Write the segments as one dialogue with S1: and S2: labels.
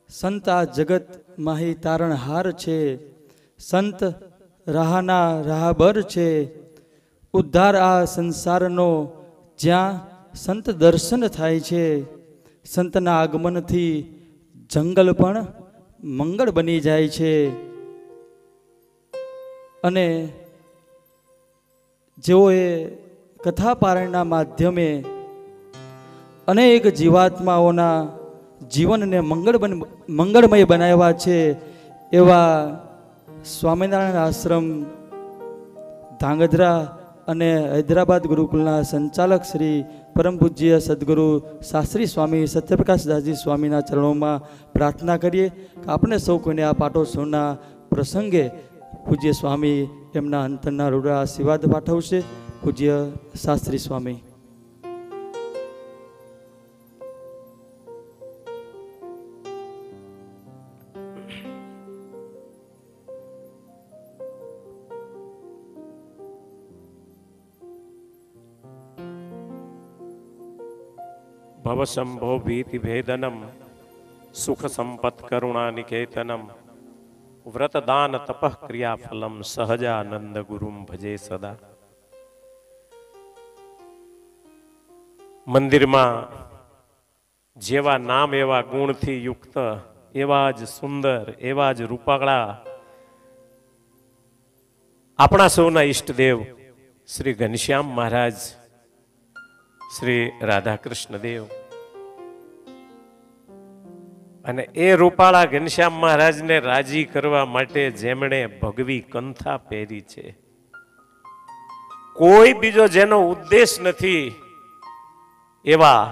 S1: સંત આ જગત માહી તારણહાર છે, સંત રાહના રાહબર છે, ઉદ્ધાર આ સંસારનો જ્યાં સંત દર્શન થાય છે, સંતના આગમનથી જંગલ પણ મંગળ બની જાય છે. અને જેઓએ કથા પારાયણના માધ્યમે અનેક જીવાત્માઓના જીવનને મંગળમય બનાવ્યા છે એવા સ્વામિનારાયણ આશ્રમ ધાંગધ્રા અને હૈદરાબાદ ગુરુકુલના સંચાલક શ્રી પરમ પૂજ્ય સદગુરુ શાસ્ત્રી સ્વામી સત્યપ્રકાશદાસજી સ્વામીના ચરણોમાં પ્રાર્થના કરીએ કે આપણે સૌ કોઈને આ પાટોત્સવના પ્રસંગે પૂજ્ય સ્વામી એમના અંતરના રૂડા આશીર્વાદ પાઠવશે. પૂજ્ય શાસ્ત્રી સ્વામી.
S2: ભવશંભો ભીતિ ભેદનમ સુખ સંપત કરુણા નિકેતનમ વ્રત દાન તપઃ ક્રિયા ફલમ સહજાનંદ ગુરુમ ભજે સદા. મંદિરમાં જેવા નામ એવા ગુણથી યુક્ત, એવા જ સુંદર, એવા જ રૂપાળા આપણા સૌના ઈષ્ટદેવ શ્રી ઘનશ્યામ મહારાજ, શ્રી રાધાકૃષ્ણ દેવ અને એ રૂપાળા ઘનશ્યામ મહારાજને રાજી કરવા માટે જેમણે ભગવી કંથા પહેરી છે, કોઈ બીજો જેનો ઉદ્દેશ નથી એવા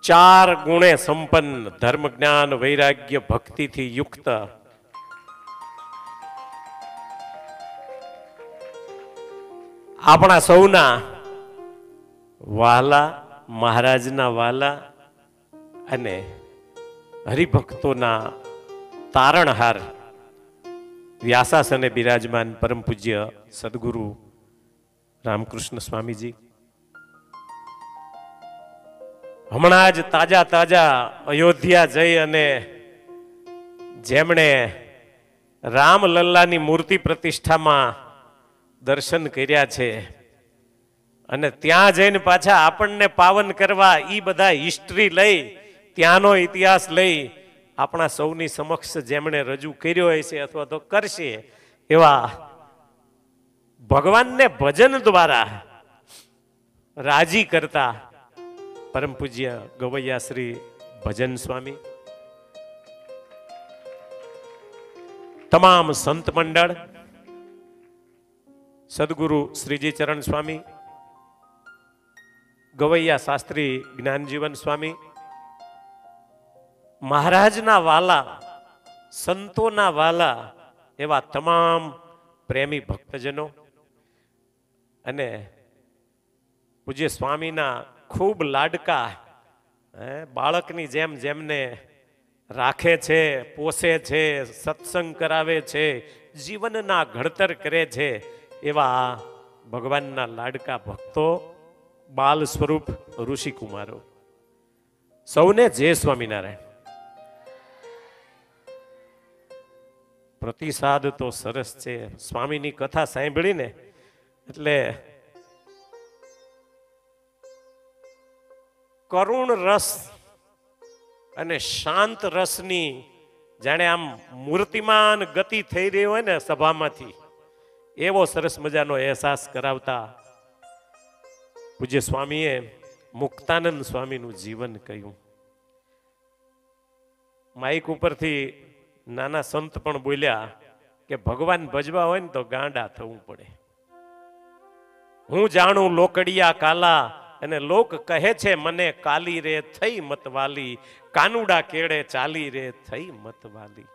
S2: ચાર ગુણે સંપન્ન, ધર્મ જ્ઞાન વૈરાગ્ય ભક્તિથી યુક્ત આપણા સૌના વાલા, મહારાજના વાલા અને હરિભક્તોના તારણહાર વ્યાસાસને બિરાજમાન પરમ પૂજ્ય સદગુરુ રામકૃષ્ણ સ્વામીજી હમણાં જ તાજા અયોધ્યા જઈ અને જેમણે રામલલ્લાની મૂર્તિ પ્રતિષ્ઠામાં દર્શન કર્યા છે અને ત્યાં જઈને પાછા આપણને પાવન કરવા ઈ બધા હિસ્ટ્રી લઈ, ત્યાંનો ઇતિહાસ લઈ આપણા સૌની સમક્ષ જેમણે રજૂ કર્યો હશે અથવા તો કરશે એવા ભગવાનને ભજન દ્વારા રાજી કરતા પરમ પૂજ્ય ગવૈયા શ્રી ભજન સ્વામી, તમામ સંત મંડળ, સદગુરુ શ્રીજી ચરણ સ્વામી, ગવૈયા શાસ્ત્રી જ્ઞાનજીવન સ્વામી, મહારાજના વાલા, સંતોના વાલા એવા તમામ પ્રેમી ભક્તજનો અને પૂજ્ય સ્વામીના ખૂબ લાડકા બાળકની જેમ જેમને રાખે છે, પોષે છે, સત્સંગ કરાવે છે, જીવનના ઘડતર કરે છે એવા ભગવાનના લાડકા ભક્તો, બાલ સ્વરૂપ ઋષિકુમારો, સૌને જય સ્વામિનારાયણ. પ્રતિસાદ તો સરસ છે. સ્વામીની કથા સાંભળીને એટલે કરુણ રસ અને શાંત રસની જાણે આમ મૂર્તિમાન ગતિ થઈ રહી હોય ને સભામાંથી, એવો સરસ મજાનો અહેસાસ કરાવતા પૂજ્ય સ્વામીએ મુક્તાનંદ સ્વામીનું જીવન કહ્યું. માઇક ઉપરથી નાના સંત પણ બોલ્યા કે ભગવાન ભજવા હોય ને તો ગાંડા થવું પડે. હું જાણું લોકડિયા કાલા અને લોક કહે છે મને કાલી રે થઈ મતવાલી, કાનુડા કેળે ચાલી રે થઈ મતવાલી.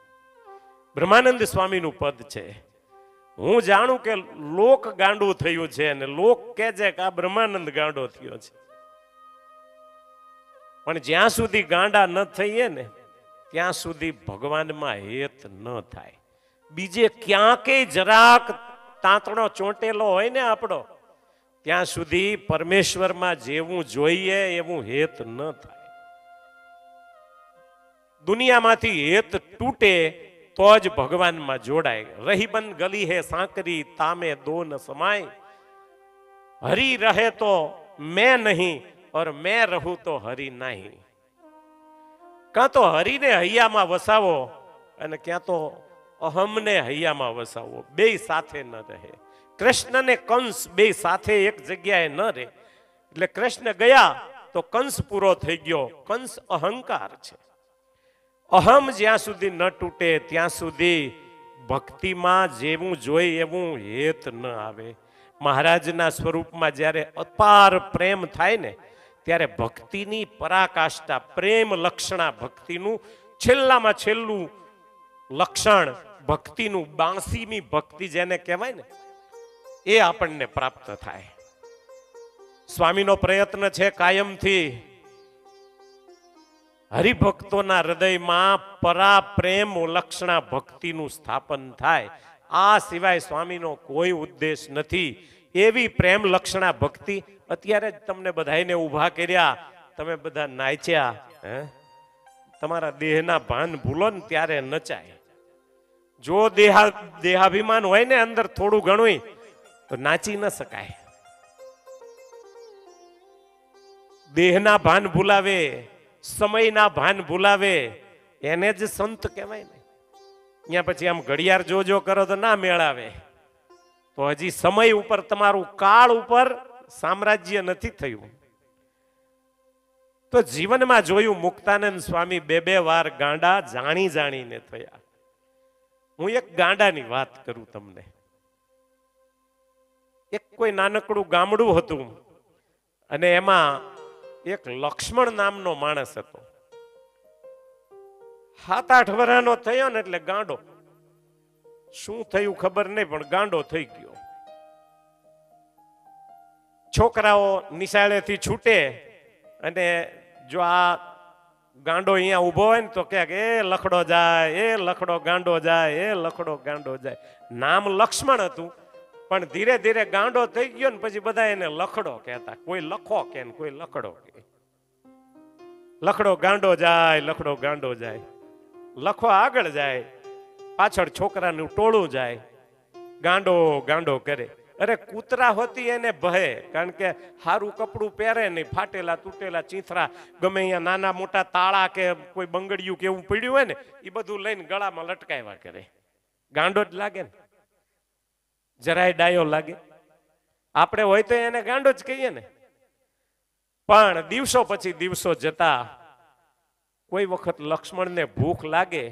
S2: બ્રહ્માનંદ સ્વામીનું પદ છે. હું જાણું કે લોક ગાંડું થયું છે અને લોક કહે છે કે આ બ્રહ્માનંદ ગાંડો થયો છે, પણ જ્યાં સુધી ગાંડા ન થઈએ ને ત્યાં સુધી ભગવાનમાં હેત ન થાય. બીજે ક્યાંકે જરાક તાંતણો ચોંટેલો હોય ને આપણો, ત્યાં સુધી પરમેશ્વરમાં જેવું જોઈએ એવું હેત ન થાય. દુનિયામાંથી હેત તૂટે તો જ ભગવાનમાં જોડાય. રહીબંધ ગલી હે સાંકરી તામે દો ન સમાય. હરી રહે તો मैं नहीं और मैं रहूं તો હરી નહીં. કાં તો હરીને હૈયામાં વસાવો અને ક્યાં તો અહમને હૈયામાં વસાવો, બે સાથે ન રહે. કૃષ્ણ ને કંસ બે સાથે એક જગ્યાએ ન રહે. એટલે કૃષ્ણ ગયા તો કંસ પૂરો થઈ ગયો. કંસ અહંકાર છે. અહમ જ્યાં સુધી ન તૂટે ત્યાં સુધી ભક્તિમાં જેવું જોઈ એવું હેત ન આવે. મહારાજના સ્વરૂપમાં જ્યારે અપાર પ્રેમ થાય ને ત્યારે ભક્તિની પરાકાષ્ઠા, પ્રેમ લક્ષણા ભક્તિનું છેલ્લામાં છેલ્લું લક્ષણ, ભક્તિનું 82મી ભક્તિ જેને કહેવાય ને, એ આપણને પ્રાપ્ત થાય. સ્વામીનો પ્રયત્ન છે કાયમથી હરિભક્તોના હૃદયમાં પરા પ્રેમ લક્ષણા ભક્તિનું સ્થાપન થાય. આ સિવાય સ્વામીનો કોઈ ઉદ્દેશ નથી. એવી પ્રેમ લક્ષણા ભક્તિ અત્યારે જ તમને બધાને ઊભા કર્યા, તમે બધા નાચ્યા. તમારા દેહના ભાન ભૂલો ને ત્યારે નચાય. જો દેહાભિમાન હોય ને અંદર થોડું ઘણું તો નાચી ન શકાય. દેહના ભાન ભૂલાવે, સમયના ભાન ભૂલાવે, એને જ સંત કહેવાય ને. અહીંયા પછી આમ ઘડિયાળ જોજો કરો તો ના મેળાવે. તો હજી સમય ઉપર, તમારું કાળ ઉપર સામ્રાજ્ય નથી થયું. તો જીવનમાં જોયું મુક્તાનંદ સ્વામી બે વાર ગાંડા જાણી જાણીને થયા. હું એક ગાંડાની વાત કરું તમને. એક કોઈ નાનકડું ગામડું હતું અને એમાં એક લક્ષ્મણ નામનો માણસ હતો. 7-8 વર્ષનો થયો ને એટલે ગાંડો. શું થયું ખબર નહીં, પણ ગાંડો થઈ ગયો. છોકરાઓ નિશાળેથી છૂટે અને જો આ ગાંડો અહીંયા ઊભો હોય ને તો કે એ લખડો જાય, એ લખડો ગાંડો જાય, એ લખડો ગાંડો જાય. નામ લક્ષ્મણ હતું પણ ધીરે ધીરે ગાંડો થઈ ગયો ને પછી બધા એને લખડો કહેતા. કોઈ લખો કે કોઈ લખડો કે. લખડો ગાંડો જાય, લખડો ગાંડો જાય. લખો આગળ જાય, પાછળ છોકરાનું ટોળું જાય, ગાંડો ગાંડો કરે. અરે કૂતરા હોતી એને ભય, કારણ કે સારું કપડું પહેરે નહીં, ફાટેલા તૂટેલા ચીંથરા ગમે અહીંયા નાના મોટા તાળા કે કોઈ બંગડિયું કે એવું પડ્યું હોય ને એ બધું લઈને ગળામાં લટકાવ્યા કરે. ગાંડો જ લાગે ને, જરાય ડાયો લાગે. આપણે હોય તો એને ગાંડો જ કહીએ ને. પણ દિવસો પછી દિવસો જતા કોઈ વખત લક્ષ્મણને ભૂખ લાગે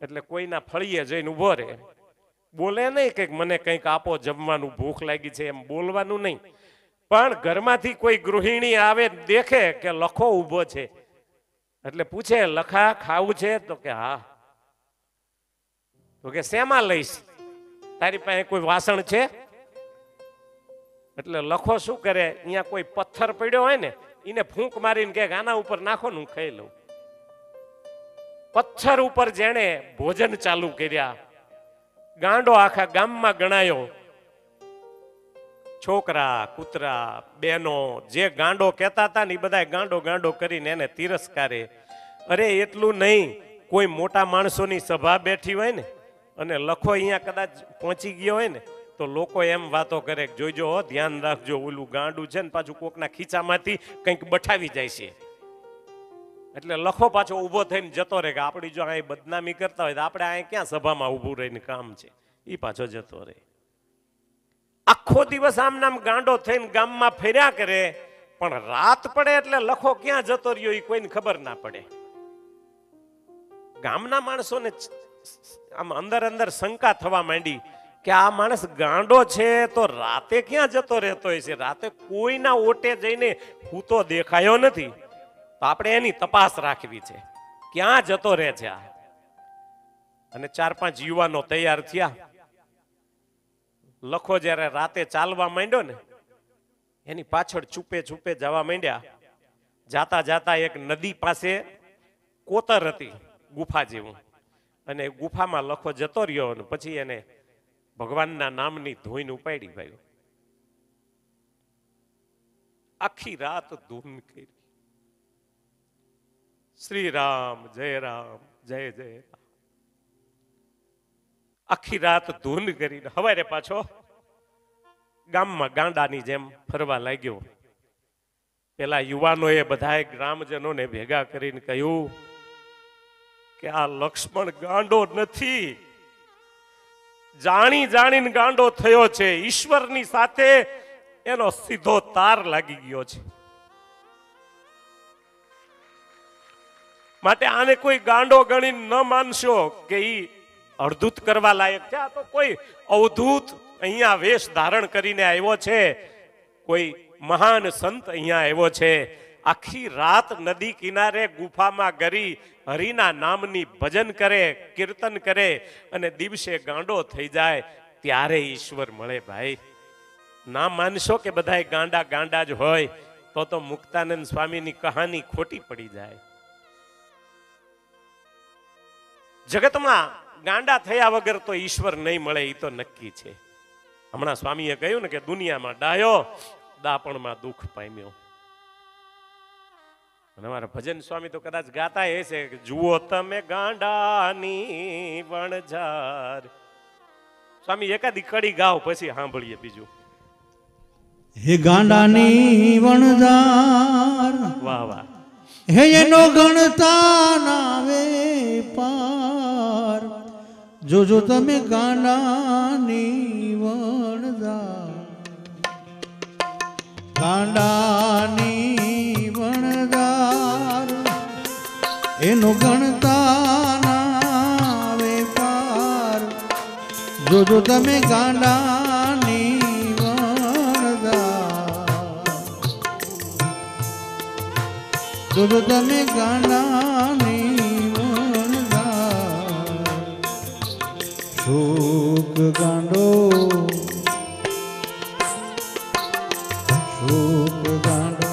S2: એટલે કોઈના ફળીએ જઈને ઉભો રહે. બોલે નહીં કે મને કંઈક આપો જમવાનું, ભૂખ લાગી છે, એમ બોલવાનું નહીં. પણ ઘરમાંથી કોઈ ગૃહિણી આવે, દેખે કે લખો ઊભો છે એટલે પૂછે, લખા ખાવું છે? તો કે હા. તો કે શેમાં લઈશ? તારી પાસે કોઈ વાસણ છે? એટલે લખો શું કરે, અહીંયા કોઈ પથ્થર પડ્યો હોય ને એને ફૂંક મારીને કે આના ઉપર નાખો ને હું ખાઈ લઉં. પથ્થર ઉપર જેણે ભોજન ચાલુ કર્યા. ગાંડો આખા ગામમાં ગણાયો. છોકરા, કૂતરા, બેનો જે ગાંડો કહેતા હતા ને એ બધા ગાંડો ગાંડો કરીને એને તિરસ્કારે. અરે એટલું નહીં, કોઈ મોટા માણસોની સભા બેઠી હોય ને અને લખો અહીંયા કદાચ પહોંચી ગયો હોય ને તો લોકો એમ વાતો કરે કે જોઈજો, ધ્યાન રાખજો, ઓલું ગાંડું છે ને પાછું કોકના ખીચામાંથી કંઈક બઠાવી જાય છે. એટલે લખો પાછો ઊભો થઈને જતો રહે કે આપણી જો અહીં બદનામી કરતા હોય તો આપણે અહીં ક્યાં સભામાં ઊભું રહીને કામ છે. એ પાછો જતો રહે. આખો દિવસ આમ નામ ગાંડો થઈને ગામમાં ફર્યા કરે, પણ રાત પડે એટલે લખો ક્યાં જતો રહ્યો એ કોઈને ખબર ના પડે. ગામના માણસોને આમ અંદર અંદર શંકા થવા માંડી કે આ માણસ ગાંડો છે તો રાતે ક્યાં જતો રહેતો હોય છે. રાતે કોઈના ઓટે જઈને હું તો દેખાયો નથી, તો આપણે એની તપાસ રાખવી છે, ક્યાં જતો રહે છે આ. અને 4-5 યુવાનો તૈયાર થયા. લખો જ્યારે રાતે ચાલવા માંડ્યો ને એની પાછળ છુપે છુપે જવા માંડ્યા. જાતા જાતા એક નદી પાસે કોતર હતી, ગુફા જેવું, અને ગુફામાં લખો જતો રહ્યો અને પછી એને ભગવાનના નામની ધૂન ઉપાડી. ભાઈ આખી રાત ધૂન કરી, શ્રી રામ જય રામ જય જય. આખી રાત ધૂન કરીને હવારે પાછો ગામમાં ગાંડાની જેમ ફરવા લાગ્યો. પેલા યુવાનોએ બધાએ ગ્રામજનોને ભેગા કરીને કહ્યું કે આ લક્ષ્મણ ગાંડો નથી, જાણી જાણીને ગાંડો થયો છે. ઈશ્વરની સાથે એનો સીધો તાર લાગી ગયો છે. માટે આને કોઈ ગાંડો ગણીને ન માનશો કે ઈ અડધૂત કરવા લાયક છે. આ તો કોઈ અવધૂત અહીંયા વેશ ધારણ કરીને આવ્યો છે, કોઈ મહાન સંત અહીંયા આવ્યો છે. આખી રાત નદી કિનારે ગુફામાં ગરી હરિના નામની ભજન કરે, કીર્તન કરે અને દિવસે ગાંડો થઈ જાય ત્યારે ઈશ્વર મળે. ભાઈ ના માનશો કે બધાય ગાંડા ગાંડા જ હોય તો મુક્તાનંદ સ્વામીની કહાની ખોટી પડી જાય. જગતમાં ગાંડા થયા વગર તો ઈશ્વર નહીં મળે, એ તો નક્કી છે. હમણાં સ્વામીએ કહ્યું ને કે દુનિયામાં ડાયો, દાપણમાં દુઃખ પામ્યો. અને અમારા ભજન સ્વામી તો કદાચ ગાતા એ છે કે જુઓ તમે ગાંડાની વણઝાર. સ્વામી એકાદી કડી ગાઓ પછી સાંભળીએ બીજું.
S3: હે ગાંડાની વણઝાર,
S2: વાહ વાહ.
S3: હે એનો ગણતા નાવે પાર, જોજો તમે ગાંડાની વણઝાર. ગાંડાની વણઝાર એનો ગણતા નાવે પાર, જોજો તમે ગાંડાની જોજો તમે ગાંડાની વણઝાર. શોક ગાંડો, શોક ગાંડો.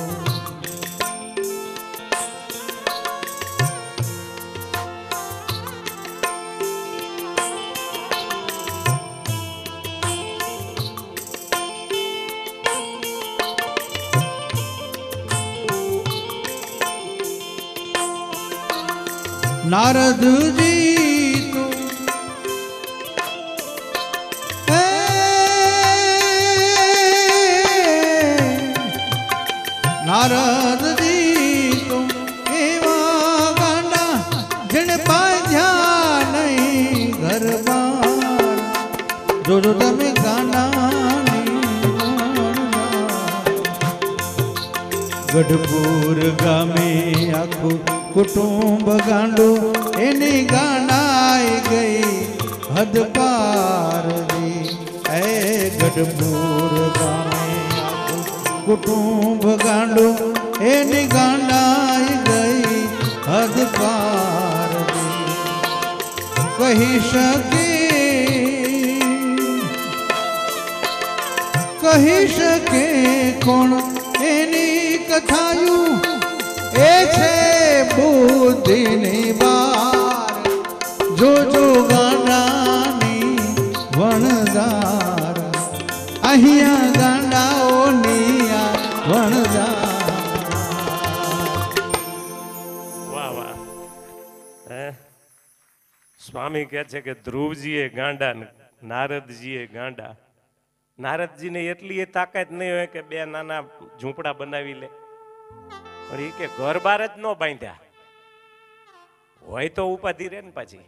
S3: નારદજી તો નારદજી તો એવા ગાંડા જેને બાંધ્યા નહીં ઘર બાર, જોજો તમે ગાંડાની ગઢપુર ગામે આખું કુટુંબ ગાંડો, એની ગાંડાઈ ગઈ હદ પાર દી. એ ગઢપુર ગામે કુટુંબ ગાંડો, એની ગાંડાઈ ગઈ હદ પાર દી. કહી શકે કોણ એની કથાયું, એ છે બુદ્ધિની બાર, જોજો ગાંડાની વણઝાર. અહીંયા ગાંડાઓની આ વણઝાર.
S2: વાહ વાહ. સ્વામી કહે છે કે ધ્રુવજીએ ગાંડા, નારદજીએ ગાંડા. નારદજીને એટલી એ તાકાત નહીં હોય કે બે નાના ઝૂંપડા બનાવી લે, પણ એ કે ઘર બાર જ ન બાંધ્યા હોય તો ઉપાધિ રે ને. પાછી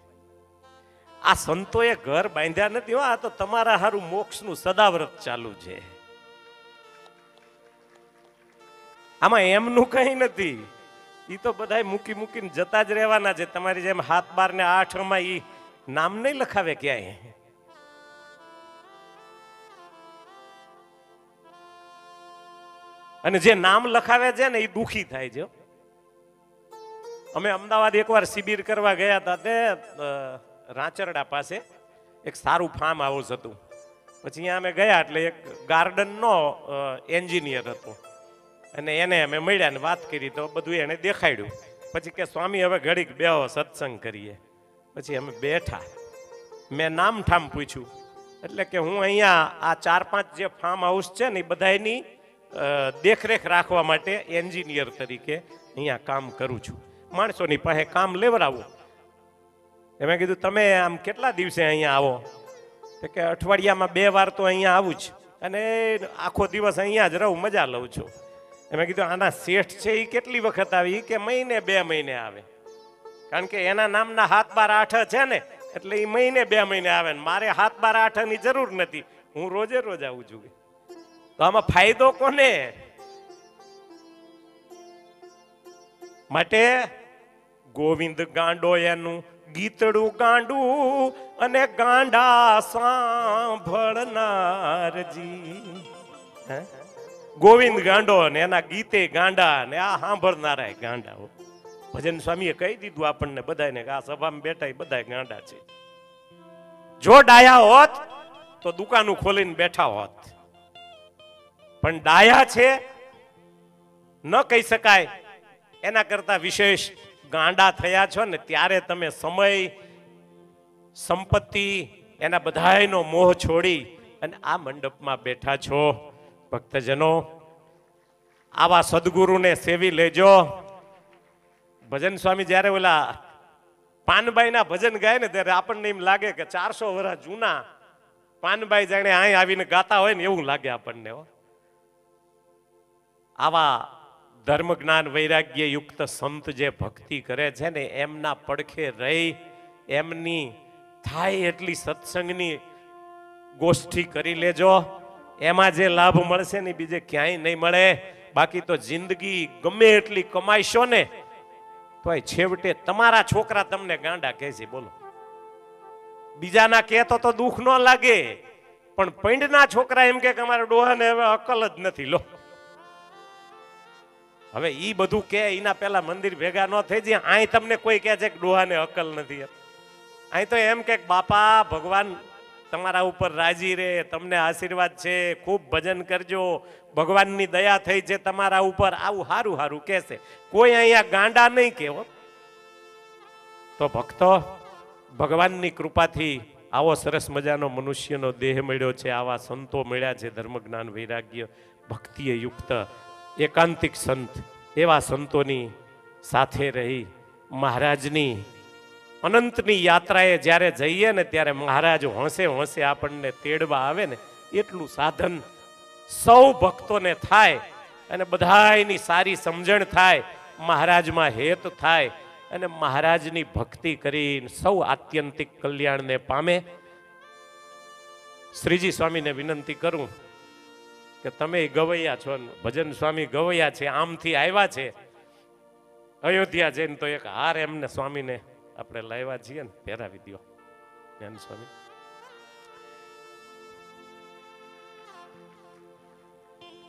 S2: આ સંતોએ ઘર બાંધ્યા નથી. આ તો તમારા હારું મોક્ષનું સદાવ્રત ચાલુ છે. આમાં એમનું કઈ નથી. એ તો બધા મૂકી મૂકીને જતા જ રહેવાના છે. તમારી જેમ 7, 12 ને 8 માં ઈ નામ નહીં લખાવે ક્યાંય. અને જે નામ લખાવે છે ને એ દુખી થાય છે. અમે અમદાવાદ એકવાર શિબિર કરવા ગયા હતા, તે રાંચરડા પાસે એક સારું ફાર્મ હાઉસ હતું. પછી અહીંયા અમે ગયા એટલે એક ગાર્ડનનો એન્જિનિયર હતો, અને એને અમે મળ્યા ને વાત કરી તો બધું એને દેખાડ્યું. પછી કે સ્વામી હવે ઘડીક બેહો, સત્સંગ કરીએ. પછી અમે બેઠા. મેં નામ ઠામ પૂછ્યું એટલે કે હું અહીંયા આ 4-5 જે ફાર્મ હાઉસ છે ને એ બધાની દેખરેખ રાખવા માટે એન્જિનિયર તરીકે અહીંયા કામ કરું છું. માણસોની પાસે કામ લેવડાવું. એમાં કીધું તમે આમ કેટલા દિવસે અહીંયા આવો? તો કે અઠવાડિયામાં 2 વાર તો અહીંયા આવું જ, અને આખો દિવસ અહીંયા જ રહું, મજા લઉં છું. એમાં કીધું આના શેઠ છે એ કેટલી વખત આવી? કે મહિને 2 મહિને આવે, કારણ કે એના નામના 7 12 8 છે ને, એટલે એ મહિને 2 મહિને આવે ને મારે 7 12 8 ની જરૂર નથી, હું રોજે રોજ આવું છું. તો આમાં ફાયદો કોને? માટે ગોવિંદ ગાંડો એનું ગીતડું ગાંડું અને ગાંડા સાંભળનારજી. ગોવિંદ ગાંડો ને એના ગીતે ગાંડા ને આ સાંભળનારા ગાંડા. ભજન સ્વામીએ કહી દીધું આપણને બધાને કે આ સભામાં બેઠા બધા ગાંડા છે. જો ડાયા હોત તો દુકાનો ખોલીને બેઠા હોત, પણ ડાયા છે ન કહી શકાય, એના કરતા વિશેષ ગાંડા થયા છો ને ત્યારે તમે સમય, સંપત્તિ, એના બધાયનો મોહ છોડી અને આ મંડપમાં બેઠા છો. ભક્તજનો, આવા સદગુરુને સેવી લેજો. ભજન સ્વામી જ્યારે ઓલા પાનબાઈના ભજન ગાય ને ત્યારે આપણને એમ લાગે કે 400 વર્ષ જૂના પાનબાઈ જાણે અહીં આવીને ગાતા હોય ને એવું લાગે આપણને. આવા ધર્મ જ્ઞાન વૈરાગ્ય યુક્ત સંત જે ભક્તિ કરે છે ને એમના પડખે રહી એમની થાય એટલી સત્સંગની ગોષ્ઠી કરી લેજો. એમાં જે લાભ મળશે ને બીજે ક્યાંય નહીં મળે. બાકી તો જિંદગી ગમે એટલી કમાઈશો ને તો છેવટે તમારા છોકરા તમને ગાંડા કહે છે. બોલો, બીજાના કહેતો તો દુઃખ ન લાગે, પણ પૈંડના છોકરા એમ કે અમારા ડોહાને હવે અકલ જ નથી. લો, હવે ઈ બધું કે એના પેલા મંદિર ભેગા ન થઈ જાય. અહીં તમને કોઈ કહે છે કે ડોહાને અકલ નથી, અહીં તો એમ કે બાપા ભગવાન તમારા ઉપર રાજી રહે, તમને આશીર્વાદ છે, ખૂબ ભજન કરજો, ભગવાનની દયા થઈ છે તમારા ઉપર, આવું સારું સારું કહેશે. કોઈ અહીંયા ગાંડા નહીં કહેવો. તો ભક્તો, ભગવાનની કૃપાથી આવો સરસ મજાનો મનુષ્યનો દેહ મળ્યો છે, આવા સંતો મળ્યા છે ધર્મ જ્ઞાન વૈરાગ્ય ભક્તિએ યુક્ત એકાંતિક સંત. એવા સંતોની સાથે રહી મહારાજની અનંતની યાત્રાએ જ્યારે જઈએ ને ત્યારે મહારાજ હોંશે હોંશે આપણને તેડવા આવે ને એટલું સાધન સૌ ભક્તોને થાય અને બધાયની સારી સમજણ થાય, મહારાજમાં હેત થાય અને મહારાજની ભક્તિ કરીને સૌ આત્યંતિક કલ્યાણને પામે. શ્રીજી સ્વામીને વિનંતી કરું કે તમે ગવૈયા છો, ભજન સ્વામી ગવૈયા છે, આમથી આવ્યા છે અયોધ્યા જઈને, તો એક હાર એમને સ્વામીને આપણે લાવ્યા છીએ ને પહેરાવી દો. જ્ઞાન સ્વામી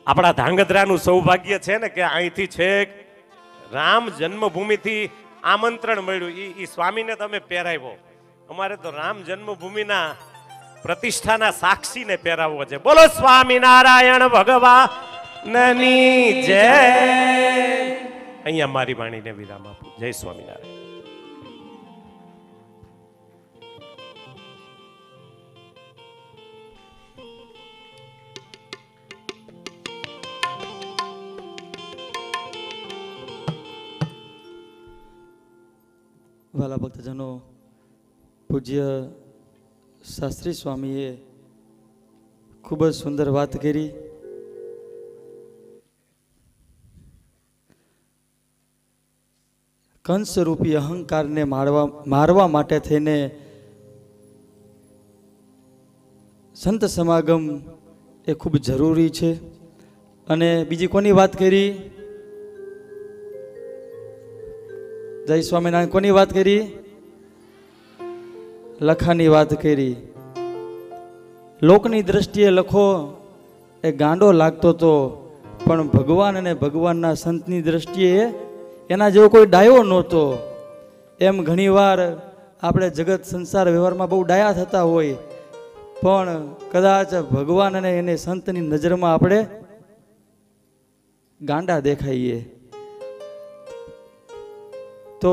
S2: આપણા ધાંગધ્રાનું સૌભાગ્ય છે ને કે અહીંથી છેક રામ જન્મભૂમિથી આમંત્રણ મળ્યું, ઈ સ્વામીને તમે પહેરાવ્યો. અમારે તો રામ જન્મભૂમિના પ્રતિષ્ઠાના સાક્ષીને પહેરાવવો છે. બોલો સ્વામિનારાયણ ભગવાનની જય. અહીંયા મારી વાણીને વિરામ આપું. જય સ્વામિનારાયણ.
S1: વાલા ભક્તજનો, પૂજ્ય શાસ્ત્રી સ્વામીએ ખૂબ જ સુંદર વાત કરી. કંસ રૂપી અહંકારને મારવા માટે થઈને સંત સમાગમ એ ખૂબ જરૂરી છે. અને બીજી કોની વાત કરી? જય સ્વામિનારાયણ. કોની વાત કરી? લખાની વાત કરી. લોકની દ્રષ્ટિએ લખો એ ગાંડો લાગતો હતો, પણ ભગવાન અને ભગવાનના સંતની દ્રષ્ટિએ એના જેવો કોઈ ડાયો નહોતો. એમ ઘણીવાર આપણે જગત સંસાર વ્યવહારમાં બહુ ડાયા થતા હોય, પણ કદાચ ભગવાન અને એને સંતની નજરમાં આપણે ગાંડા દેખાઈએ. તો